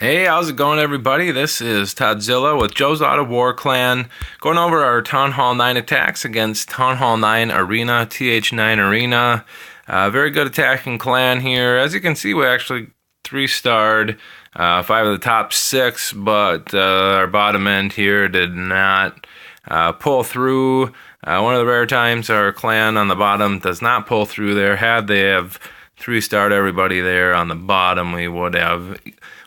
Hey, how's it going, everybody? This is Todzilla with Joe's Auto War Clan, going over our Town Hall 9 attacks against Town Hall 9 Arena, TH9 Arena. Very good attacking clan here. As you can see, we actually 3-starred 5 of the top 6, but our bottom end here did not pull through. One of the rare times our clan on the bottom does not pull through there. Had they have 3-starred everybody there on the bottom, we would have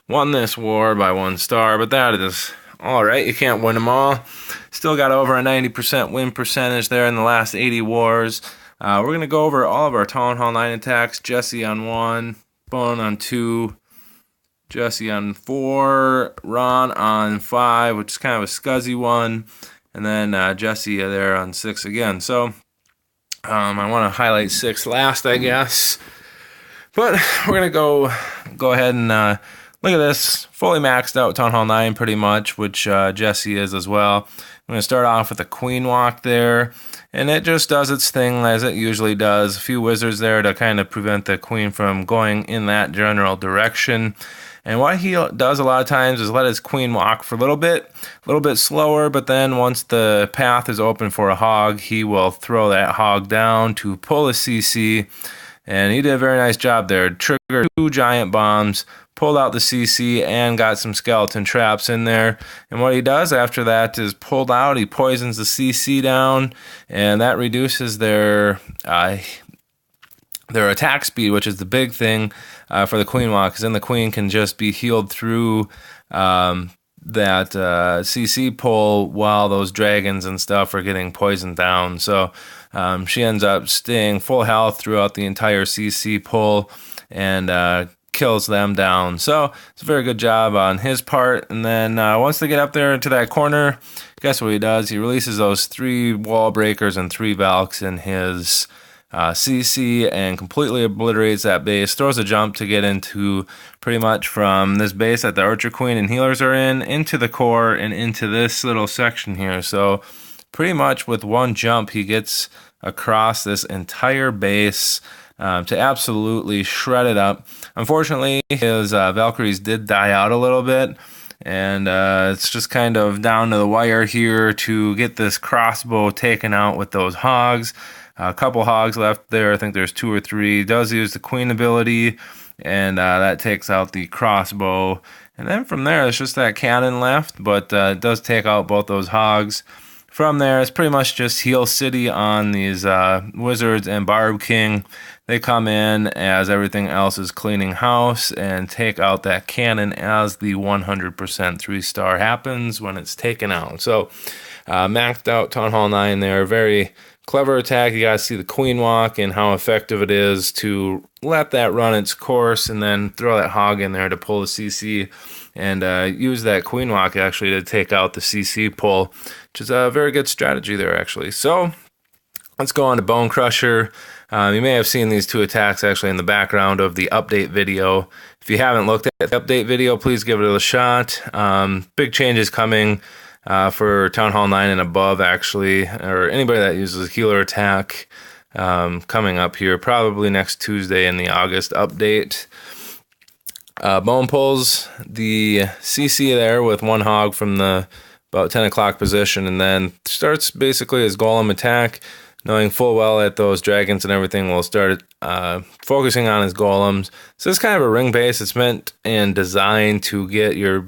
won this war by 1 star, but that is alright. You can't win them all. Still got over a 90% win percentage there in the last 80 wars. We're going to go over all of our Town Hall 9 attacks. Jesse on 1, Bone on 2, Jesse on 4, Ron on 5, which is kind of a scuzzy one, and then Jesse there on 6 again. So I want to highlight 6 last, I guess. But we're going to go ahead and look at this, fully maxed out Town Hall 9 pretty much, which Jesse is as well. I'm going to start off with a Queen Walk there, and it just does its thing as it usually does. A few wizards there to kind of prevent the Queen from going in that general direction. And what he does a lot of times is let his Queen walk for a little bit slower, but then once the path is open for a hog, he will throw that hog down to pull a CC. And he did a very nice job there. Triggered 2 giant bombs, pulled out the CC, and got some skeleton traps in there. And what he does after that is pulled out, he poisons the CC down, and that reduces their attack speed, which is the big thing for the Queen Walk, because then the Queen can just be healed through that CC pull while those dragons and stuff are getting poisoned down. So she ends up staying full health throughout the entire CC pull and kills them down. So it's a very good job on his part. And then once they get up there into that corner, guess what he does? He releases those 3 wall breakers and 3 Valks in his CC and completely obliterates that base. Throws a jump to get into pretty much from this base that the Archer Queen and healers are in, into the core and into this little section here. So pretty much with 1 jump, he gets across this entire base to absolutely shred it up. Unfortunately, his Valkyries did die out a little bit, and it's just kind of down to the wire here to get this crossbow taken out with those hogs. A couple hogs left there. I think there's 2 or 3. Does use the Queen ability, and that takes out the crossbow. And then from there, it's just that cannon left, but it does take out both those hogs. From there, it's pretty much just heal city on these wizards and Barb King. They come in as everything else is cleaning house and take out that cannon as the 100% 3-star happens when it's taken out. So maxed out Town Hall 9 there. Very clever attack. You guys see the Queen Walk and how effective it is to let that run its course and then throw that hog in there to pull the CC and use that Queen Walk actually to take out the CC pull, which is a very good strategy there actually. So let's go on to Bone Crusher. You may have seen these 2 attacks actually in the background of the update video. If you haven't looked at the update video, please give it a shot. Big changes coming for Town Hall 9 and above actually, or anybody that uses healer attack coming up here probably next Tuesday in the August update. Bone pulls the CC there with 1 hog from the about 10 o'clock position, and then starts basically his golem attack, knowing full well that those dragons and everything will start focusing on his golems. So it's kind of a ring base. It's meant and designed to get your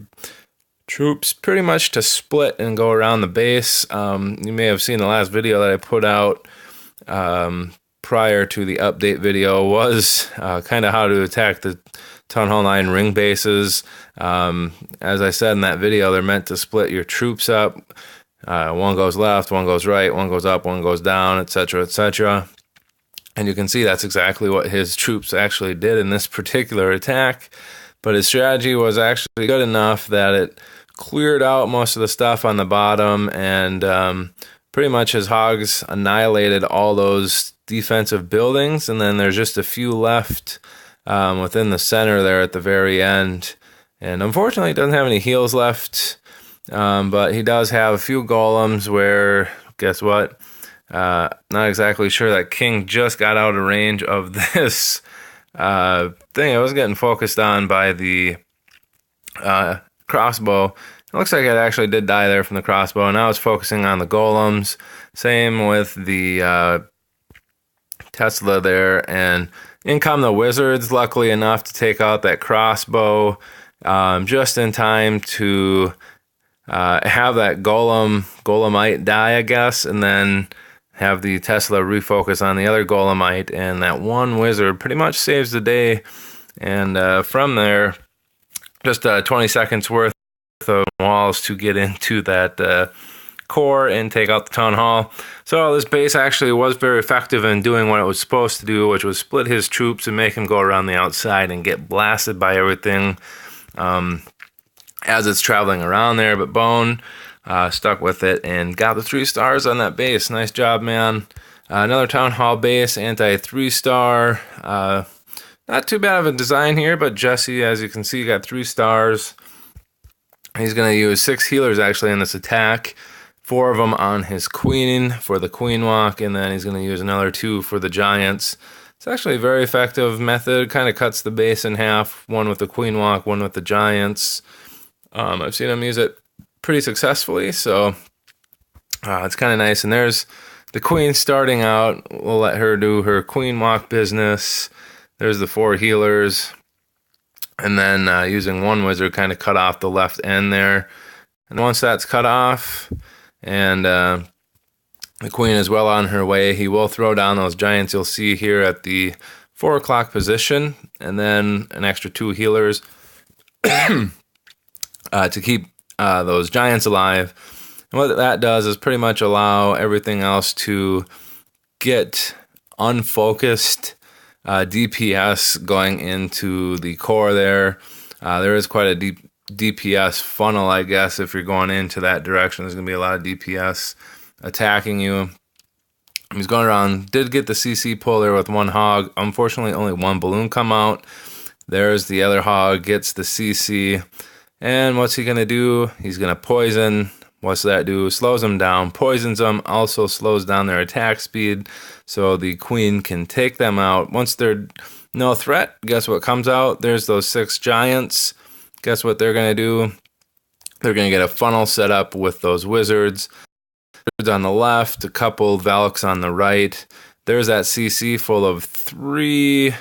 troops pretty much to split and go around the base. You may have seen the last video that I put out prior to the update video was kind of how to attack the Town Hall 9 ring bases. As I said in that video, they're meant to split your troops up. 1 goes left, 1 goes right, 1 goes up, 1 goes down, etc., etc. And you can see that's exactly what his troops actually did in this particular attack. But his strategy was actually good enough that it cleared out most of the stuff on the bottom, and pretty much his hogs annihilated all those defensive buildings, and then there's just a few left within the center there at the very end. And unfortunately, he doesn't have any heals left, but he does have a few golems where, guess what? Not exactly sure that King just got out of range of this thing. It was getting focused on by the crossbow. It looks like it actually did die there from the crossbow. Now it's focusing on the golems. Same with the Tesla there. And in come the wizards, luckily enough to take out that crossbow just in time to have that golemite die, I guess, and then have the Tesla refocus on the other golemite, and that one wizard pretty much saves the day. And from there, just 20 seconds worth of walls to get into that core and take out the town hall. So this base actually was very effective in doing what it was supposed to do, which was split his troops and make him go around the outside and get blasted by everything as it's traveling around there. But Bone stuck with it and got the 3 stars on that base. Nice job, man. Another town hall base, anti 3-star. Not too bad of a design here, but Jesse, as you can see, got 3 stars. He's going to use 6 healers actually in this attack. 4 of them on his queen for the queen walk, and then he's going to use another 2 for the giants. It's actually a very effective method. Kind of cuts the base in half. 1 with the queen walk, 1 with the giants. I've seen him use it pretty successfully, so it's kind of nice. And there's the queen starting out. We'll let her do her queen walk business. There's the 4 healers. And then using 1 wizard kind of cut off the left end there. And once that's cut off and the queen is well on her way, he will throw down those giants you'll see here at the 4 o'clock position. And then an extra 2 healers to keep those giants alive. And what that does is pretty much allow everything else to get unfocused DPS going into the core there. There is quite a deep DPS funnel, I guess, if you're going into that direction. There's going to be a lot of DPS attacking you. He's going around, did get the CC pull there with 1 hog. Unfortunately, only 1 balloon come out. There's the other hog, gets the CC. And what's he going to do? He's going to poison. What's that do? Slows them down, poisons them, also slows down their attack speed so the queen can take them out. Once they're no threat, guess what comes out? There's those 6 giants. Guess what they're going to do? They're going to get a funnel set up with those wizards. Wizards on the left, a couple Valks on the right. There's that CC full of 3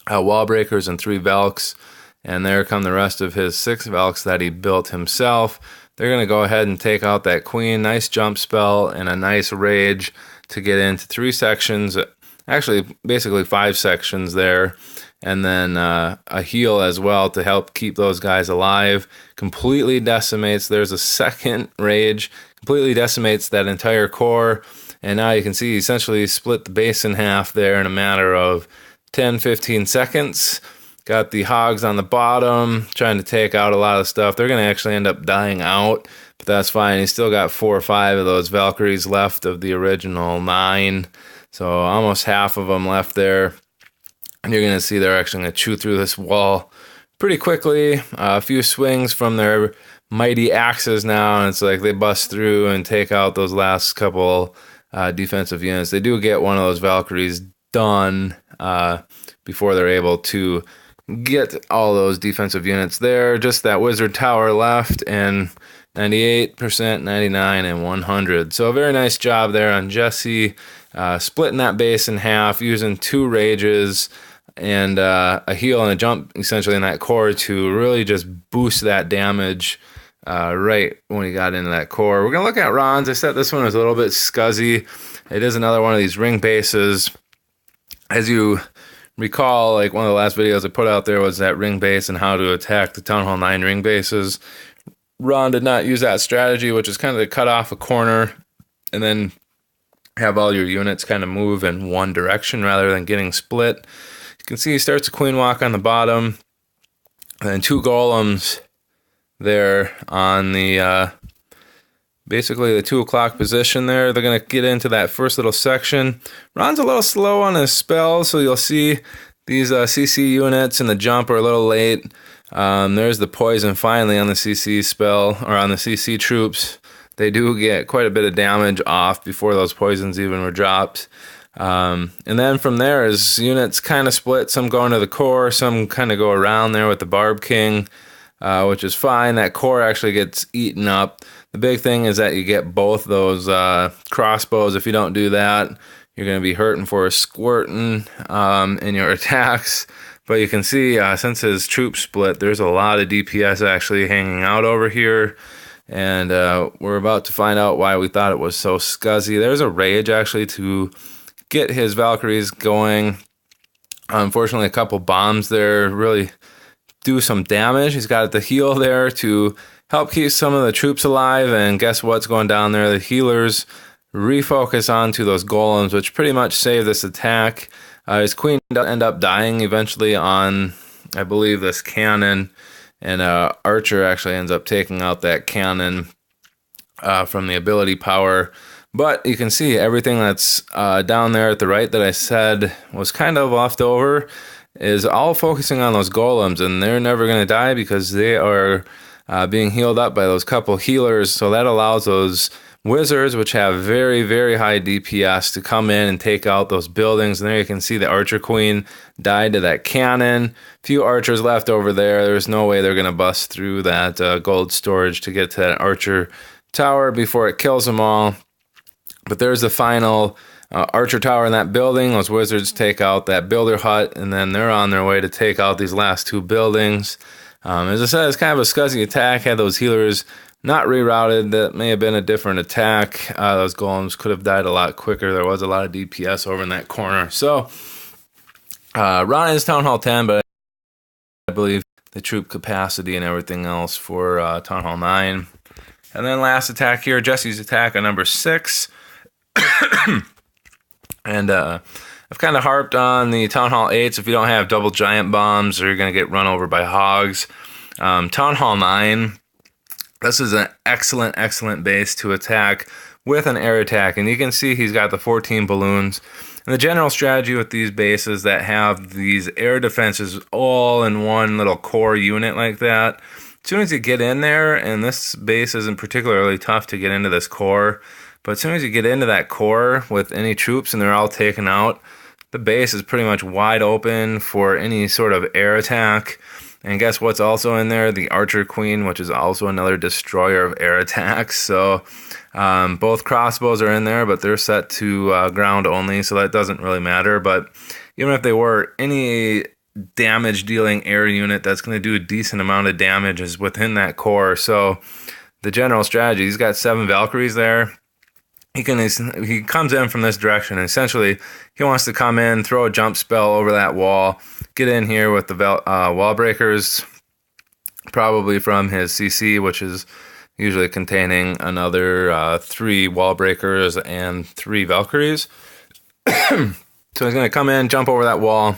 wall breakers and 3 Valks. And there come the rest of his 6 Valks that he built himself. They're going to go ahead and take out that queen. Nice jump spell and a nice rage to get into 3 sections. Actually, basically 5 sections there. And then a heal as well to help keep those guys alive. Completely decimates. There's a second rage. Completely decimates that entire core. And now you can see he essentially split the base in half there in a matter of 10-15 seconds. Got the hogs on the bottom, trying to take out a lot of stuff. They're going to actually end up dying out, but that's fine. He's still got 4 or 5 of those Valkyries left of the original 9. So almost half of them left there. And you're going to see they're actually going to chew through this wall pretty quickly. A few swings from their mighty axes now, and it's like they bust through and take out those last couple defensive units. They do get one of those Valkyries done before they're able to get all those defensive units there. Just that wizard tower left, and 98%, 99, and 100. So a very nice job there on Jesse, splitting that base in half, using 2 rages and a heal and a jump essentially in that core to really just boost that damage right when he got into that core. We're going to look at Ron's. I said this one was a little bit scuzzy. It is another one of these ring bases. As you recall, like one of the last videos I put out there was that ring base and how to attack the Town Hall 9 ring bases. Ron did not use that strategy, which is kind of to cut off a corner and then have all your units kind of move in one direction rather than getting split. You can see he starts a queen walk on the bottom, and then 2 golems there on the basically the 2 o'clock position there. They're going to get into that first little section. Ron's a little slow on his spell, so you'll see these CC units and the jump are a little late. There's the poison finally on the CC spell, or on the CC troops. They do get quite a bit of damage off before those poisons even were dropped. And then from there, as units kind of split, some go into the core, some kind of go around there with the Barb King. which is fine. That core actually gets eaten up. The big thing is that you get both those crossbows. If you don't do that, you're going to be hurting for a squirting in your attacks. But you can see, since his troop split, there's a lot of DPS actually hanging out over here. And we're about to find out why we thought it was so scuzzy. There's a rage actually to get his Valkyries going. Unfortunately, a couple bombs there really do some damage. He's got the heal there to help keep some of the troops alive. And guess what's going down there? The healers refocus onto those golems, which pretty much save this attack. His queen does end up dying eventually on, I believe, this cannon. And Archer actually ends up taking out that cannon from the ability power. But you can see everything that's down there at the right that I said was kind of left over is all focusing on those golems. And they're never going to die because they are being healed up by those couple healers. So that allows those wizards, which have very, very high DPS, to come in and take out those buildings. And there you can see the Archer Queen died to that cannon. Few archers left over there. There's no way they're going to bust through that gold storage to get to that Archer Tower before it kills them all. But there's the final Archer Tower in that building. Those wizards take out that builder hut, and then they're on their way to take out these last two buildings. As I said, it's kind of a scuzzy attack. Had those healers not rerouted, that may have been a different attack. Those golems could have died a lot quicker. There was a lot of DPS over in that corner. So, Ron is Town Hall 10, but I believe the troop capacity and everything else for Town Hall 9. And then last attack here, Jesse's attack on number 6. And I've kind of harped on the Town Hall 8s. If you don't have double giant bombs, or you're going to get run over by hogs. Town Hall 9, this is an excellent, excellent base to attack with an air attack. And you can see he's got the 14 balloons. And the general strategy with these bases that have these air defenses all in one little core unit like that, as soon as you get in there, and this base isn't particularly tough to get into this core, but as soon as you get into that core with any troops and they're all taken out, the base is pretty much wide open for any sort of air attack. And guess what's also in there? The Archer Queen, which is also another destroyer of air attacks. So both crossbows are in there, but they're set to ground only, so that doesn't really matter. But even if they were, any damage dealing air unit that's going to do a decent amount of damage is within that core. So the general strategy, he's got 7 Valkyries there. He comes in from this direction, and essentially he wants to come in, throw a jump spell over that wall, get in here with the wall breakers, probably from his CC, which is usually containing another 3 wall breakers and 3 Valkyries. So he's going to come in, jump over that wall,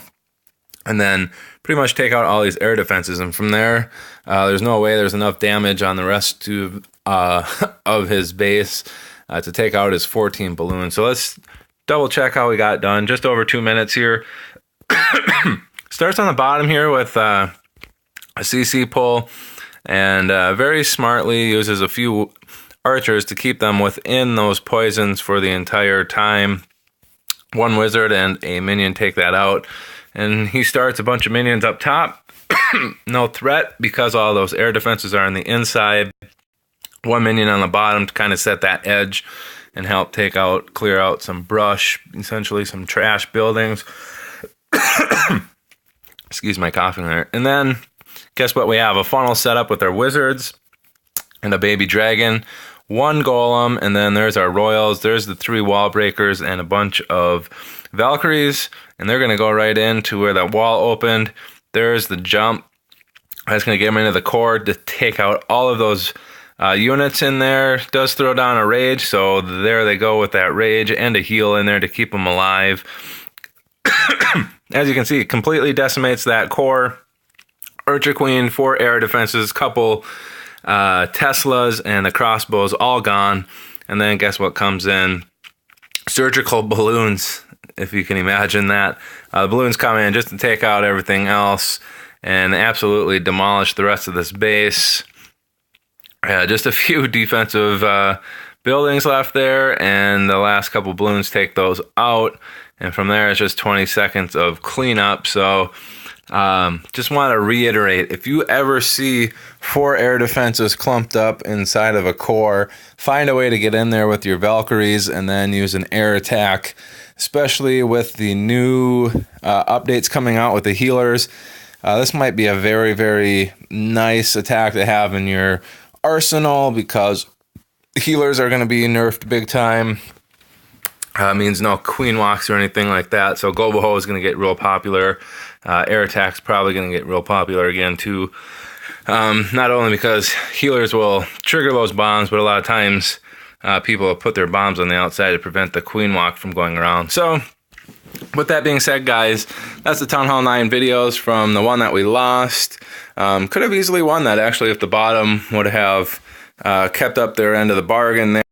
and then pretty much take out all these air defenses. And from there, there's no way there's enough damage on the rest of his base to take out his 14 balloons. So let's double check how we got it done. Just over 2 minutes here. Starts on the bottom here with a CC pull, and very smartly uses a few archers to keep them within those poisons for the entire time. 1 wizard and a minion take that out, and he starts a bunch of minions up top. No threat because all those air defenses are on the inside. 1 minion on the bottom to kind of set that edge and help clear out some brush, essentially some trash buildings. Excuse my coughing there. And then, guess what? We have a funnel set up with our wizards and a baby dragon, 1 golem, and then there's our royals. There's the 3 wall breakers and a bunch of Valkyries, and they're going to go right into where that wall opened. There's the jump. That's going to get them into the core to take out all of those units in there. Does throw down a rage, so there they go with that rage and a heal in there to keep them alive. As you can see, it completely decimates that core. Archer Queen, 4 air defenses, couple Teslas, and the crossbows all gone. And then guess what comes in? Surgical balloons, if you can imagine that. The balloons come in just to take out everything else and absolutely demolish the rest of this base. Just a few defensive buildings left there, and the last couple balloons take those out. And from there, it's just 20 seconds of cleanup. So Just want to reiterate, if you ever see 4 air defenses clumped up inside of a core, find a way to get in there with your Valkyries and then use an air attack, especially with the new updates coming out with the healers. This might be a very, very nice attack to have in your arsenal because healers are going to be nerfed big time. Means no queen walks or anything like that. So Goboho is going to get real popular. Air attack's probably going to get real popular again too. Not only because healers will trigger those bombs, but a lot of times people will put their bombs on the outside to prevent the queen walk from going around. So with that being said, guys, that's the Town Hall 9 videos from the one that we lost. Could have easily won that actually if the bottom would have kept up their end of the bargain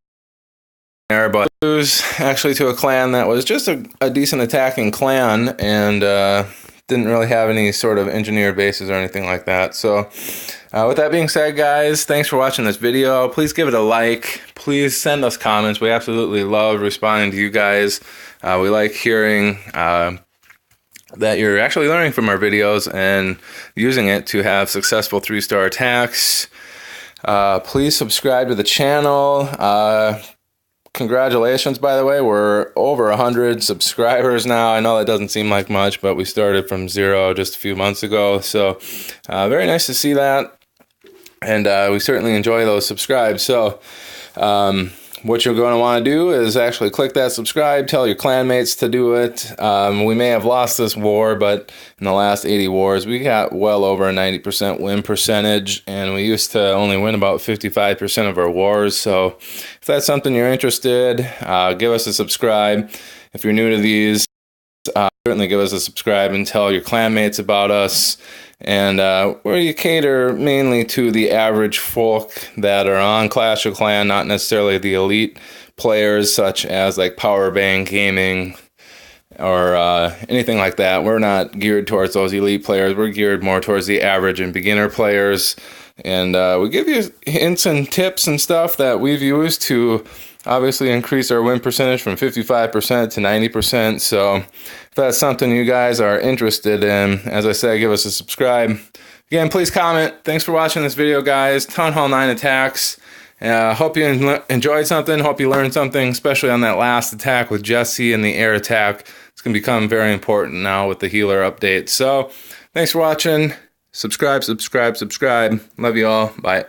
there, but lose actually to a clan that was just a decent attacking clan and didn't really have any sort of engineered bases or anything like that. So with that being said, guys, thanks for watching this video. Please give it a like. Please send us comments. We absolutely love responding to you guys. We like hearing that you're actually learning from our videos and using it to have successful 3-star attacks. Please subscribe to the channel. Congratulations, by the way, we're over 100 subscribers now. I know that doesn't seem like much, but we started from 0 just a few months ago. So very nice to see that. And we certainly enjoy those subscribes. So what you're going to want to do is actually click that subscribe, tell your clanmates to do it. We may have lost this war, but in the last 80 wars, we got well over a 90% win percentage, and we used to only win about 55% of our wars. So if that's something you're interested, give us a subscribe. If you're new to these, certainly give us a subscribe and tell your clanmates about us. And we cater mainly to the average folk that are on Clash of Clans, not necessarily the elite players such as like Power Bang Gaming or anything like that. We're not geared towards those elite players. We're geared more towards the average and beginner players. And we give you hints and tips and stuff that we've used to obviously increase our win percentage from 55% to 90%. So if that's something you guys are interested in, as I said, give us a subscribe. Again, please comment. Thanks for watching this video, guys. Town Hall 9 attacks. Hope you enjoyed something. Hope you learned something, especially on that last attack with Jesse and the air attack. It's going to become very important now with the healer update. So thanks for watching. Subscribe, subscribe, subscribe. Love you all. Bye.